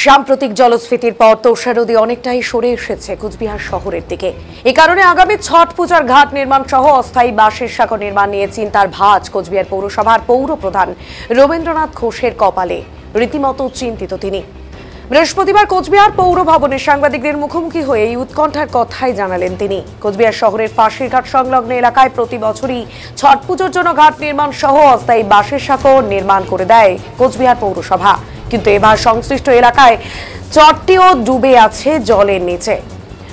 সাম্প্রতিক জলস্ফীতির পর তোষা নদী অনেকটাই সরে এসেছে কুচবিহার শহরের দিকে। এ কারণে আগামী ছট পূজার ঘাট নির্মাণ সহ অস্থায়ী বাঁশের সাঁকো নির্মাণ নিয়ে চিন্তার ভাঁজ কোচবিহার পৌরসভার পৌর প্রধান রবীন্দ্রনাথ ঘোষের কপালে। রীতিমতো চিন্তিত তিনি। বৃহস্পতিবার কোচবিহার পৌর ভবনে সাংবাদিকদের মুখোমুখি হয়ে এই উৎকণ্ঠার কথাই জানালেন তিনি। কোচবিহার শহরের ফাঁসিঘাট সংলগ্ন এলাকায় প্রতি বছরই ছট পুজোর জন্য ঘাট নির্মাণ সহ অস্থায়ী বাঁশের সাঁকো নির্মাণ করে দেয় কোচবিহার পৌরসভা, কিন্তু এবার সংশ্লিষ্ট এলাকায় চরটিও ডুবে আছে জলের নিচে।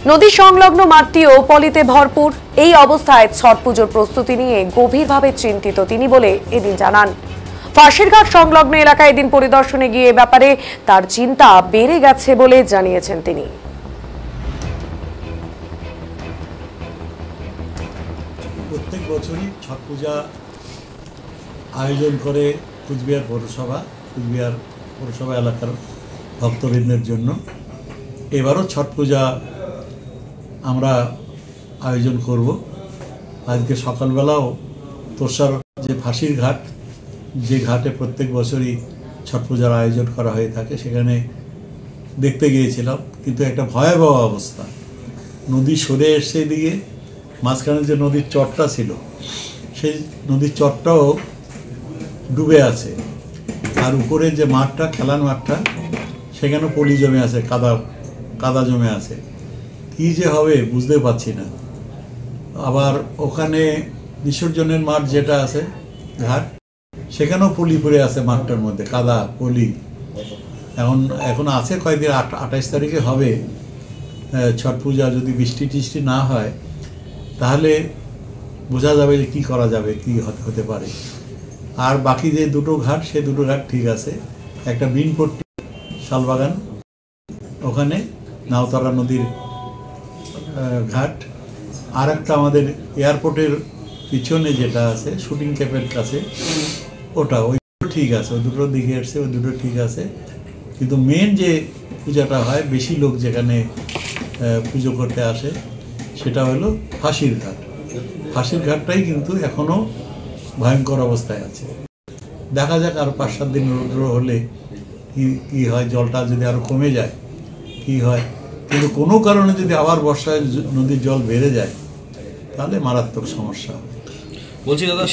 নদী সংলগ্ন মাঠটিও পলিতে ভরপুর। এই অবস্থায় ছট পুজোর প্রস্তুতি নিয়ে গভীরভাবে চিন্তিত তিনি বলে এদিন জানান। ফাঁসিঘাট সংলগ্ন এলাকায় এদিন পরিদর্শনে গিয়ে ব্যাপারে তার চিন্তা বেড়ে গেছে বলে জানিয়েছেন তিনি। প্রত্যেক বছরই ছট পূজা আয়োজন করে কুচবিহার পৌরসভা, কুচবিহার পৌরসভা এলাকার ভক্তবৃন্দের জন্য। এবারও ছট পূজা আমরা আয়োজন করব। আজকে সকালবেলাও তোষার যে ফাঁসির ঘাট, যে ঘাটে প্রত্যেক বছরই ছট পূজার আয়োজন করা হয়ে থাকে, সেখানে দেখতে গিয়েছিলাম, কিন্তু একটা ভয়াবহ অবস্থা। নদী সরে এসে দিয়ে মাঝখানে যে নদীর চরটা ছিল, সেই নদীর চরটাও ডুবে আছে। আর উপরে যে মাঠটা, খেলার মাঠটা, সেখানেও পলি জমে আছে, কাদা জমে আছে। কি যে হবে বুঝতে পারছি না। আবার ওখানে বিসর্জনের মাঠ যেটা আছে ঘাট, সেখানেও পলি পড়ে আছে মাঠটার মধ্যে, কাদা পলি। এখন আছে কয়েকদিন, 28 তারিখে হবে ছট পূজা। যদি বৃষ্টি টিষ্টি না হয় তাহলে বোঝা যাবে যে কী করা যাবে, কী হতে পারে। আর বাকি যে দুটো ঘাট, সে দুটো ঘাট ঠিক আছে। একটা বিনপট্টি শালবাগান, ওখানে নাওতারা নদীর ঘাট। আর একটা আমাদের এয়ারপোর্টের পিছনে যেটা আছে, শুটিং ক্যাপের কাছে, ওই দুটো ঠিক আছে। ওই দুটো দিকে এসছে, ওই দুটো ঠিক আছে। কিন্তু মেন যে পূজাটা হয়, বেশি লোক যেখানে পুজো করতে আসে, সেটা হলো ফাঁসির ঘাট। ফাঁসির ঘাটটাই কিন্তু এখনও ভয়ঙ্কর অবস্থায় আছে। দেখা যাক আরও 5-7 দিন রৌদ্র হলে কি হয়, জলটা যদি আরও কমে যায় কি হয়। কিন্তু কোনো কারণে যদি আবার বর্ষায় নদীর জল বেড়ে যায়, তাহলে মারাত্মক সমস্যা। বলছি দাদা,